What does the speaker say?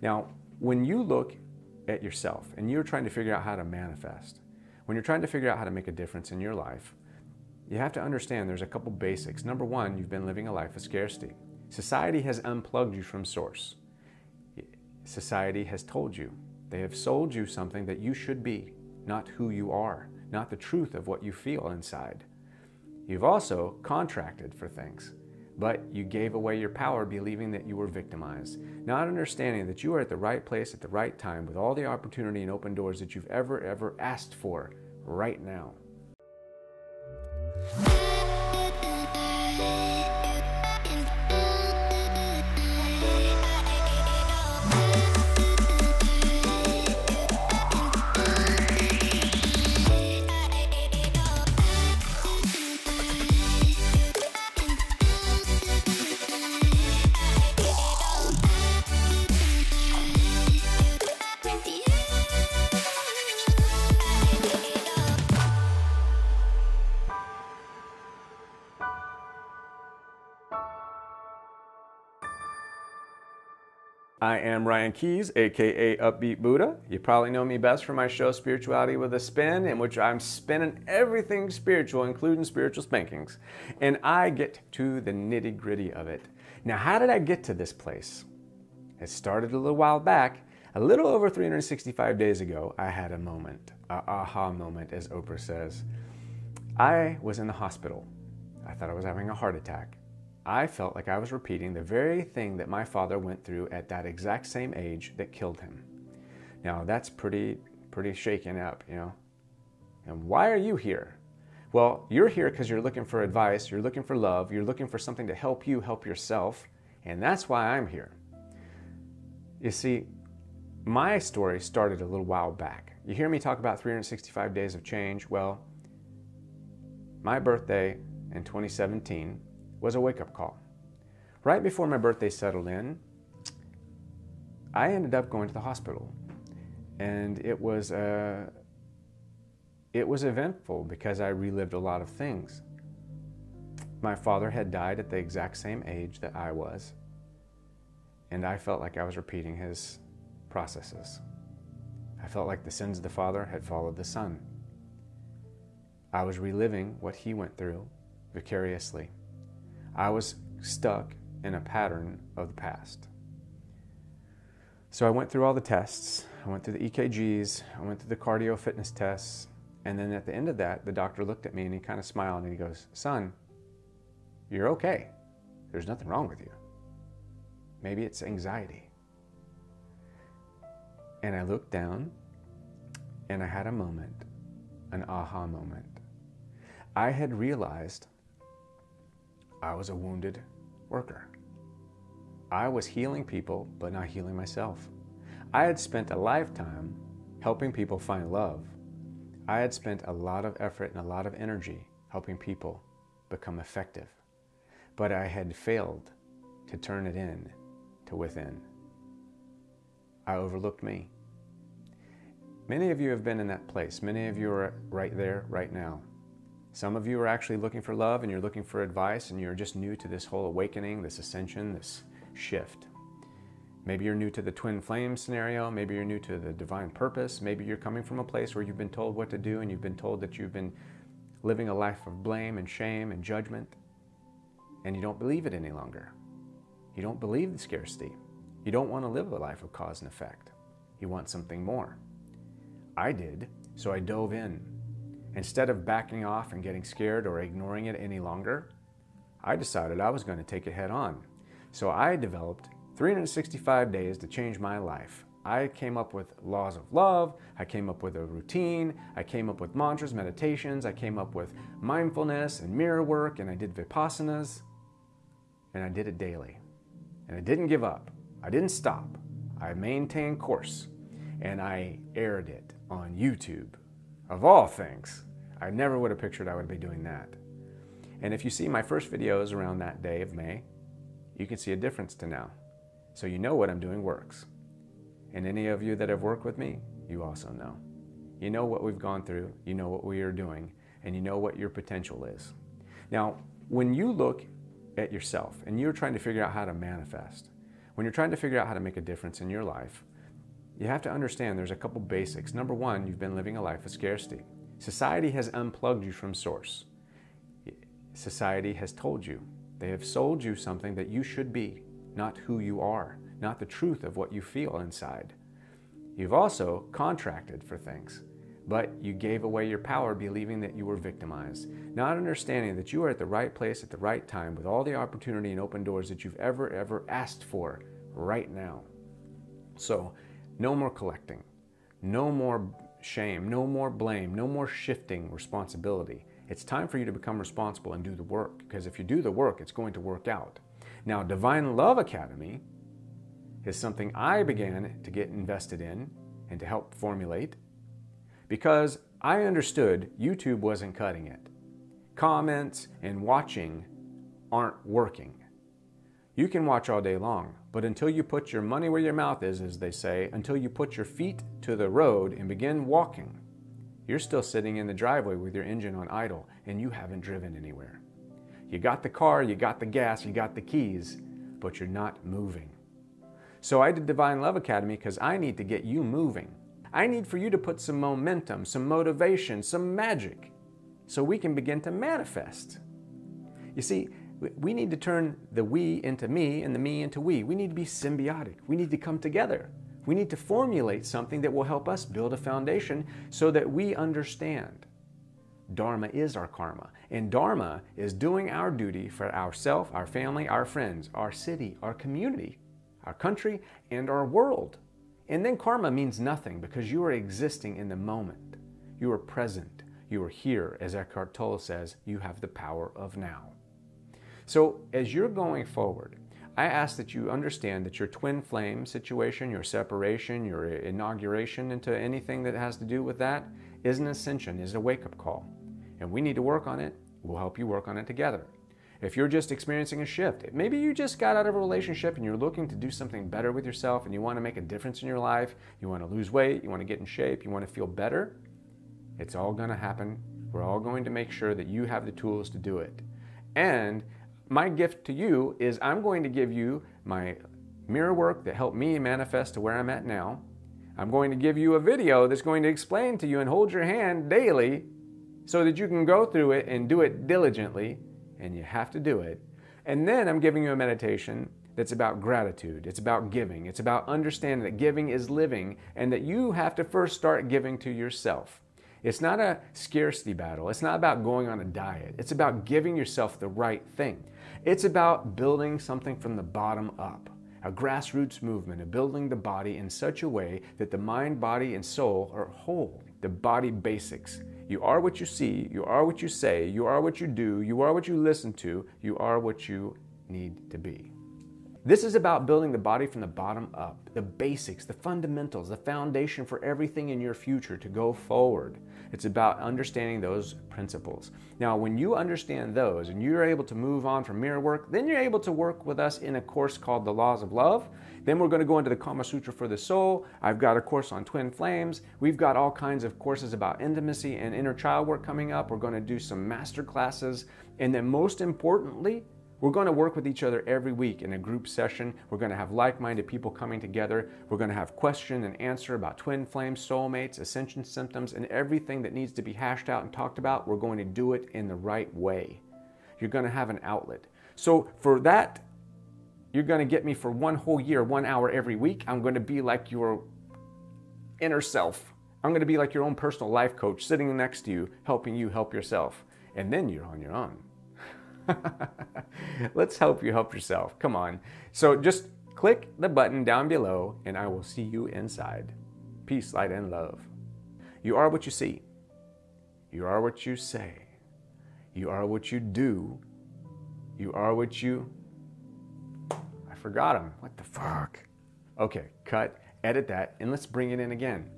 Now, when you look at yourself and you're trying to figure out how to manifest, when you're trying to figure out how to make a difference in your life, you have to understand there's a couple basics. Number one, you've been living a life of scarcity. Society has unplugged you from source. Society has told you. They have sold you something that you should be, not who you are, not the truth of what you feel inside. You've also contracted for things, but you gave away your power believing that you were victimized, not understanding that you are at the right place at the right time with all the opportunity and open doors that you've ever asked for right now. I am Ryan Keys, aka Upbeat Buddha. You probably know me best from my show Spirituality with a Spin, in which I'm spinning everything spiritual, including spiritual spankings. And I get to the nitty-gritty of it. Now, how did I get to this place? It started a little while back. A little over 365 days ago, I had a moment, an aha moment, as Oprah says. I was in the hospital. I thought I was having a heart attack. I felt like I was repeating the very thing that my father went through at that exact same age that killed him. Now that's pretty shaken up, you know. And why are you here? Well, you're here because you're looking for advice, you're looking for love, you're looking for something to help you help yourself, and that's why I'm here. You see, my story started a little while back. You hear me talk about 365 days of change? Well, my birthday in 2017 was a wake-up call. Right before my birthday settled in, I ended up going to the hospital. And it was eventful because I relived a lot of things. My father had died at the exact same age that I was, and I felt like I was repeating his processes. I felt like the sins of the father had followed the son. I was reliving what he went through vicariously. I was stuck in a pattern of the past. So I went through all the tests. I went through the EKGs. I went through the cardio fitness tests. And then at the end of that, the doctor looked at me and he kind of smiled and he goes, "Son, you're okay. There's nothing wrong with you. Maybe it's anxiety." And I looked down and I had a moment, an aha moment. I had realized I was a wounded worker. I was healing people, but not healing myself. I had spent a lifetime helping people find love. I had spent a lot of effort and a lot of energy helping people become effective. But I had failed to turn it in to within. I overlooked me. Many of you have been in that place. Many of you are right there, right now. Some of you are actually looking for love and you're looking for advice and you're just new to this whole awakening, this ascension, this shift. Maybe you're new to the twin flame scenario. Maybe you're new to the divine purpose. Maybe you're coming from a place where you've been told what to do and you've been told that you've been living a life of blame and shame and judgment, and you don't believe it any longer. You don't believe the scarcity. You don't want to live a life of cause and effect. You want something more. I did, so I dove in. Instead of backing off and getting scared or ignoring it any longer, I decided I was going to take it head on. So I developed 365 days to change my life. I came up with laws of love, I came up with a routine, I came up with mantras, meditations, I came up with mindfulness and mirror work, and I did vipassanas, and I did it daily. And I didn't give up. I didn't stop. I maintained course, and I aired it on YouTube. Of all things, I never would have pictured I would be doing that. And if you see my first videos around that day of May, you can see a difference to now. So you know what I'm doing works. And any of you that have worked with me, you also know. You know what we've gone through, you know what we are doing, and you know what your potential is. Now, when you look at yourself and you're trying to figure out how to manifest, when you're trying to figure out how to make a difference in your life, you have to understand there's a couple basics. Number one, you've been living a life of scarcity. Society has unplugged you from source. Society has told you. They have sold you something that you should be, not who you are, not the truth of what you feel inside. You've also contracted for things, but you gave away your power believing that you were victimized, not understanding that you are at the right place at the right time with all the opportunity and open doors that you've ever asked for right now. So, no more collecting, no more shame, no more blame, no more shifting responsibility. It's time for you to become responsible and do the work, because if you do the work, it's going to work out. Now, Divine Love Academy is something I began to get invested in and to help formulate because I understood YouTube wasn't cutting it. Comments and watching aren't working. You can watch all day long, but until you put your money where your mouth is, as they say, until you put your feet to the road and begin walking, you're still sitting in the driveway with your engine on idle and you haven't driven anywhere. You got the car, you got the gas, you got the keys, but you're not moving. So I did Divine Love Academy because I need to get you moving. I need for you to put some momentum, some motivation, some magic, so we can begin to manifest. You see, we need to turn the we into me and the me into we. We need to be symbiotic. We need to come together. We need to formulate something that will help us build a foundation so that we understand. Dharma is our karma, and Dharma is doing our duty for ourselves, our family, our friends, our city, our community, our country, and our world. And then karma means nothing because you are existing in the moment. You are present. You are here. As Eckhart Tolle says, you have the power of now. So as you're going forward, I ask that you understand that your twin flame situation, your separation, your inauguration into anything that has to do with that is an ascension, is a wake-up call. And we need to work on it. We'll help you work on it together. If you're just experiencing a shift, maybe you just got out of a relationship and you're looking to do something better with yourself and you want to make a difference in your life, you want to lose weight, you want to get in shape, you want to feel better, it's all going to happen. We're all going to make sure that you have the tools to do it. And my gift to you is I'm going to give you my mirror work that helped me manifest to where I'm at now. I'm going to give you a video that's going to explain to you and hold your hand daily so that you can go through it and do it diligently. And you have to do it. And then I'm giving you a meditation that's about gratitude. It's about giving. It's about understanding that giving is living and that you have to first start giving to yourself. It's not a scarcity battle. It's not about going on a diet. It's about giving yourself the right thing. It's about building something from the bottom up, a grassroots movement of building the body in such a way that the mind, body, and soul are whole. The body basics. You are what you see, you are what you say, you are what you do, you are what you listen to, you are what you need to be. This is about building the body from the bottom up, the basics, the fundamentals, the foundation for everything in your future to go forward. It's about understanding those principles. Now, when you understand those and you're able to move on from mirror work, then you're able to work with us in a course called The Laws of Love. Then we're going to go into the Kama Sutra for the soul. I've got a course on twin flames. We've got all kinds of courses about intimacy and inner child work coming up. We're going to do some master classes. And then most importantly, we're going to work with each other every week in a group session. We're going to have like-minded people coming together. We're going to have question and answer about twin flames, soulmates, ascension symptoms, and everything that needs to be hashed out and talked about. We're going to do it in the right way. You're going to have an outlet. So for that, you're going to get me for 1 whole year, 1 hour every week. I'm going to be like your inner self. I'm going to be like your own personal life coach sitting next to you, helping you help yourself. And then you're on your own. Let's help you help yourself. Come on. So just click the button down below and I will see you inside. Peace, light, and love. You are what you see. You are what you say. You are what you do. You are what you... I forgot them. What the fuck? Okay, cut, edit that, and let's bring it in again.